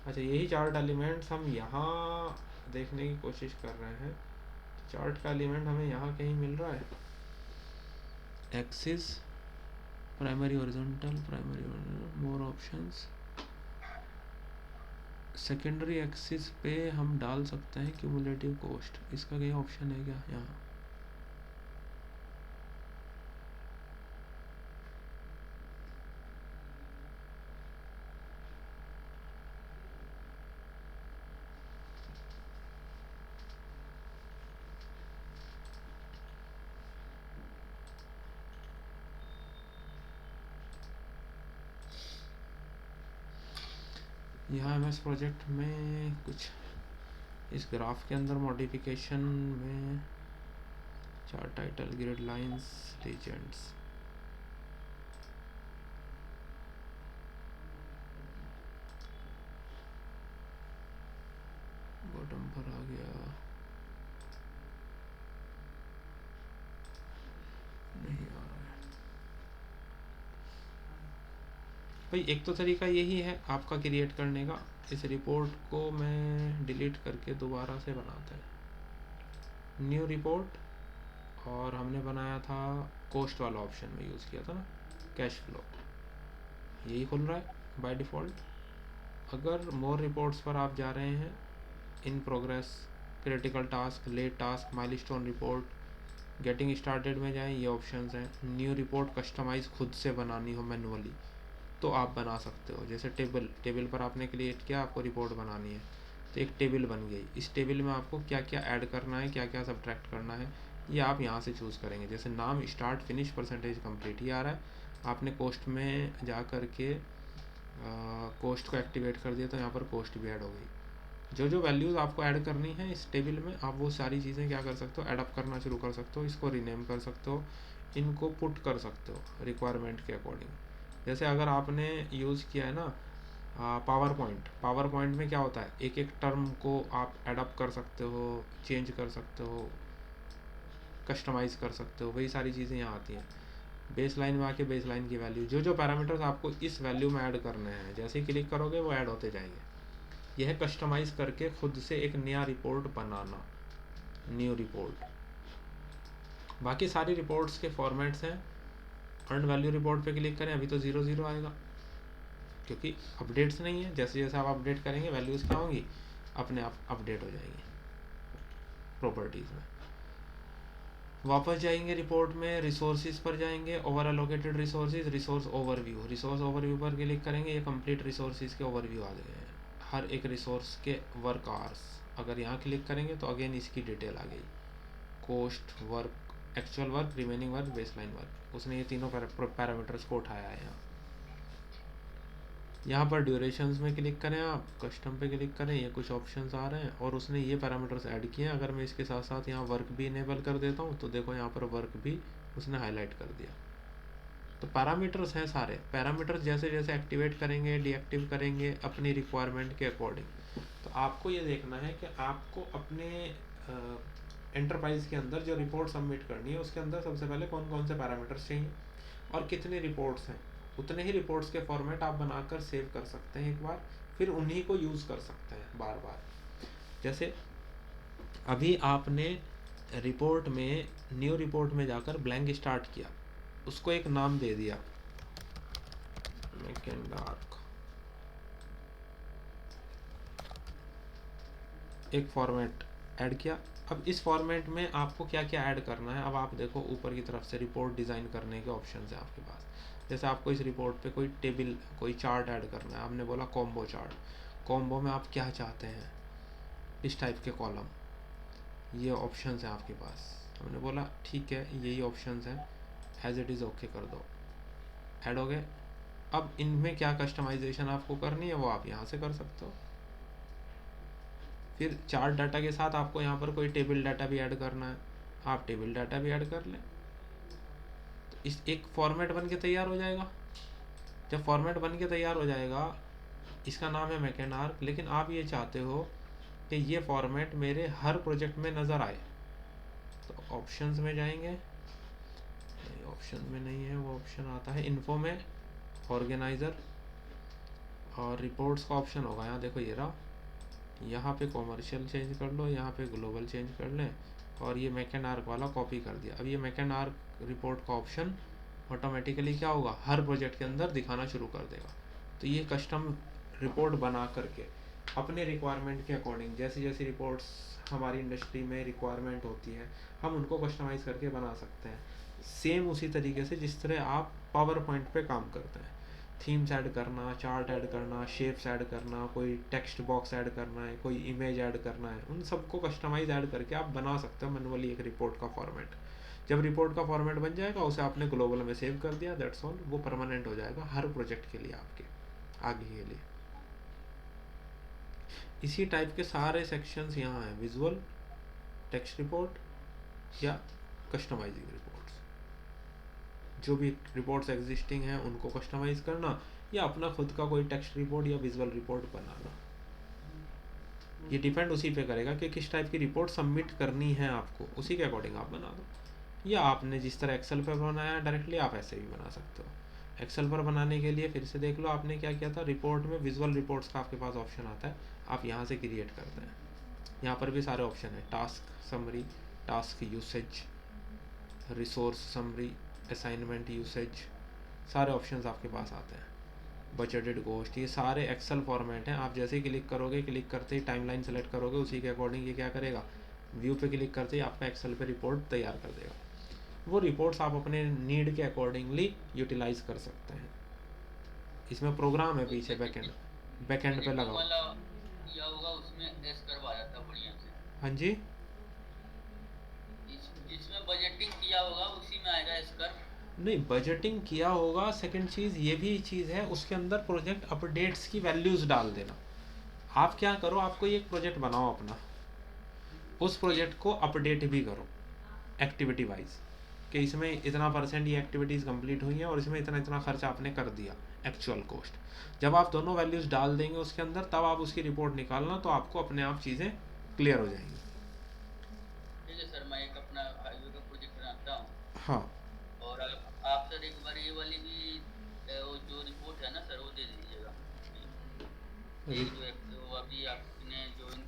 अच्छा, यही चार्ट एलिमेंट्स हम यहाँ देखने की कोशिश कर रहे हैं। चार्ट का एलिमेंट हमें यहाँ कहीं मिल रहा है, axis, primary horizontal, primary more options, secondary axis पे हम डाल सकते हैं क्यूमुलेटिव कॉस्ट। इसका कहीं ऑप्शन है क्या यहाँ? यहाँ एमएस प्रोजेक्ट में कुछ इस ग्राफ के अंदर मॉडिफिकेशन में, chart title, grid lines, legends, bottom पर आ गया, नहीं आ रहा है भाई। एक तो तरीका यही है आपका क्रिएट करने का। इस रिपोर्ट को मैं डिलीट करके दोबारा से बनाते हैं, न्यू रिपोर्ट, और हमने बनाया था कॉस्ट वाला ऑप्शन में यूज़ किया था ना, कैश फ्लो, यही खुल रहा है बाय डिफ़ॉल्ट। अगर मोर रिपोर्ट्स पर आप जा रहे हैं, in progress, critical task, late task, milestone report, getting started में जाएं, ये ऑप्शंस हैं। न्यू रिपोर्ट कस्टमाइज़ खुद से बनानी हो मैनुअली तो आप बना सकते हो। जैसे टेबल पर आपने क्रिएट किया, आपको रिपोर्ट बनानी है तो एक टेबल बन गई। इस टेबल में आपको क्या क्या ऐड करना है, क्या क्या सब्ट्रैक्ट करना है, ये आप यहाँ से चूज़ करेंगे। जैसे नाम, स्टार्ट, फिनिश, परसेंटेज, कंप्लीट, ये आ रहा है। आपने कॉस्ट में जा कर के कॉस्ट को एक्टिवेट कर दिया तो यहाँ पर कॉस्ट भी ऐड हो गई। जो जो वैल्यूज़ आपको ऐड करनी है इस टेबल में, आप वो सारी चीज़ें क्या कर सकते हो, ऐडअप करना शुरू कर सकते हो। इसको रीनेम कर सकते हो, इनको पुट कर सकते हो रिक्वायरमेंट के अकॉर्डिंग। जैसे अगर आपने यूज़ किया है ना पावर पॉइंट में क्या होता है, एक एक टर्म को आप ऐडअप कर सकते हो, चेंज कर सकते हो, कस्टमाइज़ कर सकते हो, वही सारी चीज़ें यहाँ आती हैं। बेस लाइन में आके बेस लाइन की वैल्यू, जो जो पैरामीटर्स आपको इस वैल्यू में ऐड करने हैं, जैसे ही क्लिक करोगे वो ऐड होते जाएंगे। यह कस्टमाइज़ करके खुद से एक नया रिपोर्ट बनाना, न्यू रिपोर्ट। बाकी सारी रिपोर्ट्स के फॉर्मेट्स हैं। अर्न वैल्यू रिपोर्ट पे क्लिक करें, अभी तो 0 0 आएगा। क्योंकि अपडेट्स नहीं है। जैसे जैसे आप अपडेट करेंगे वैल्यूज़ क्या होंगी, अपने आप अपडेट हो जाएंगी प्रॉपर्टीज़ में। वापस जाएंगे रिपोर्ट में, रिसोर्सेज पर जाएंगे, over allocated resources, resource overview. Resource overview पर क्लिक करेंगे, ये कंप्लीट रिसोर्सेज के ओवरव्यू आ गए हैं, हर एक रिसोर्स के वर्क आवर्स। अगर यहाँ क्लिक करेंगे तो अगेन इसकी डिटेल आ गई, cost, work, actual work, remaining work, baseline work. उसने ये तीनों पैरामीटर्स को उठाया है यहाँ। यहाँ पर ड्यूरेशंस में क्लिक करें, आप कस्टम पे क्लिक करें, ये कुछ ऑप्शंस आ रहे हैं और उसने ये पैरामीटर्स ऐड किए हैं। अगर मैं इसके साथ साथ यहाँ वर्क भी इनेबल कर देता हूँ तो देखो यहाँ पर वर्क भी उसने हाईलाइट कर दिया। तो पैरामीटर्स हैं सारे। पैरामीटर्स जैसे जैसे एक्टिवेट करेंगे, डीएक्टिव करेंगे अपनी रिक्वायरमेंट के अकॉर्डिंग। तो आपको ये देखना है कि आपको अपने एंटरप्राइज के अंदर जो रिपोर्ट सबमिट करनी है उसके अंदर सबसे पहले कौन कौन से पैरामीटर्स चाहिए और कितने रिपोर्ट्स हैं। उतने ही रिपोर्ट्स के फॉर्मेट आप बनाकर सेव कर सकते हैं एक बार, फिर उन्हीं को यूज़ कर सकते हैं बार बार। जैसे अभी आपने रिपोर्ट में, न्यू रिपोर्ट में जाकर ब्लैंक स्टार्ट किया, उसको एक नाम दे दिया मैकेंडार्क, एक फॉर्मेट ऐड किया। अब इस फॉर्मेट में आपको क्या क्या ऐड करना है, अब आप देखो ऊपर की तरफ से रिपोर्ट डिज़ाइन करने के ऑप्शन है आपके पास। जैसे आपको इस रिपोर्ट पे कोई टेबल, कोई चार्ट ऐड करना है, आपने बोला कॉम्बो चार्ट। कॉम्बो में आप क्या चाहते हैं, इस टाइप के कॉलम, ये ऑप्शंस हैं आपके पास। हमने बोला ठीक है यही ऑप्शंस हैं, एज इट इज़ ओके कर दो, ऐड हो गए। अब इनमें क्या कस्टमाइजेशन आपको करनी है वो आप यहाँ से कर सकते हो। फिर चार्ट डाटा के साथ आपको यहाँ पर कोई टेबल डाटा भी ऐड करना है, आप टेबल डाटा भी ऐड कर लें। तो इस एक फॉर्मेट बन के तैयार हो जाएगा। जब फॉर्मेट बन के तैयार हो जाएगा, इसका नाम है मैकेंडार्क, लेकिन आप ये चाहते हो कि ये फॉर्मेट मेरे हर प्रोजेक्ट में नज़र आए, तो ऑप्शंस में जाएंगे, ऑप्शन में नहीं है वो, ऑप्शन आता है इन्फो में, ऑर्गेनाइज़र और रिपोर्ट्स का ऑप्शन होगा। यहाँ देखो ये रहा, यहाँ पे कॉमर्शियल चेंज कर लो, यहाँ पे ग्लोबल चेंज कर लें और ये मैकेंडार्क वाला कॉपी कर दिया। अब ये मैकेंडार्क रिपोर्ट का ऑप्शन ऑटोमेटिकली क्या होगा, हर प्रोजेक्ट के अंदर दिखाना शुरू कर देगा। तो ये कस्टम रिपोर्ट बना करके अपने रिक्वायरमेंट के अकॉर्डिंग, जैसी जैसी रिपोर्ट्स हमारी इंडस्ट्री में रिक्वायरमेंट होती है हम उनको कस्टमाइज़ करके बना सकते हैं। सेम उसी तरीके से जिस तरह आप पावर पॉइंट पे काम करते हैं, थीम्स ऐड करना, चार्ट ऐड करना, शेप्स ऐड करना, कोई टेक्स्ट बॉक्स ऐड करना है, कोई इमेज ऐड करना है, उन सबको कस्टमाइज ऐड करके आप बना सकते हो मैनुअली एक रिपोर्ट का फॉर्मेट। जब रिपोर्ट का फॉर्मेट बन जाएगा उसे आपने ग्लोबल में सेव कर दिया, दैट्स ऑल, वो परमानेंट हो जाएगा हर प्रोजेक्ट के लिए आपके आगे के लिए। इसी टाइप के सारे सेक्शंस यहाँ हैं, विजुअल, टेक्स्ट रिपोर्ट या कस्टमाइजिंग रिपोर्ट्स। जो भी रिपोर्ट्स एग्जिस्टिंग हैं उनको कस्टमाइज करना या अपना खुद का कोई टेक्स्ट रिपोर्ट या विजुअल रिपोर्ट बनाना, ये डिपेंड उसी पे करेगा कि किस टाइप की रिपोर्ट सबमिट करनी है आपको, उसी के अकॉर्डिंग आप बना दो। या आपने जिस तरह एक्सेल पर बनाया डायरेक्टली आप ऐसे भी बना सकते हो। एक्सेल पर बनाने के लिए फिर से देख लो आपने क्या किया था, रिपोर्ट में विजुअल रिपोर्ट्स का आपके पास ऑप्शन आता है, आप यहाँ से क्रिएट करते हैं। यहाँ पर भी सारे ऑप्शन है, task summary, task usage, resource summary, assignment usage, सारे ऑप्शंस आपके पास आते हैं। बजटेड कॉस्ट, ये सारे एक्सेल फॉर्मेट हैं। आप जैसे ही क्लिक करोगे, क्लिक करते ही टाइमलाइन सेलेक्ट करोगे, उसी के अकॉर्डिंग ये क्या करेगा, व्यू पे क्लिक करते ही आपका एक्सेल पे रिपोर्ट तैयार कर देगा। वो रिपोर्ट्स आप अपने नीड के अकॉर्डिंगली यूटिलाइज कर सकते हैं। इसमें प्रोग्राम है पीछे बैकएंड पे लगा वाला किया होगा उसमें एस करवा जाता बढ़िया से। हाँ जी, जिसमें बजटिंग किया होगा उसी में आएगा एस कर। नहीं बजटिंग किया होगा, सेकंड चीज़ ये भी चीज़ है, उसके अंदर प्रोजेक्ट अपडेट्स की वैल्यूज़ डाल देना। आप क्या करो, आपको एक प्रोजेक्ट बनाओ अपना, उस प्रोजेक्ट को अपडेट भी करो एक्टिविटी वाइज, कि इसमें इतना % ये एक्टिविटीज़ कंप्लीट हुई हैं और इसमें इतना इतना खर्चा आपने कर दिया एक्चुअल कॉस्ट। जब आप दोनों वैल्यूज़ डाल देंगे उसके अंदर, तब आप उसकी रिपोर्ट निकालना, तो आपको अपने आप चीज़ें क्लियर हो जाएंगी। ठीक है सर, मैं एक अपना हाईवे का प्रोजेक्ट बनाता हूँ। हाँ, और आप सर एक बार ये वाली भी वो जो रिपोर्ट है ना सर वो दे दीजिएगा। ये जो वो अभी आपने ज्वाइन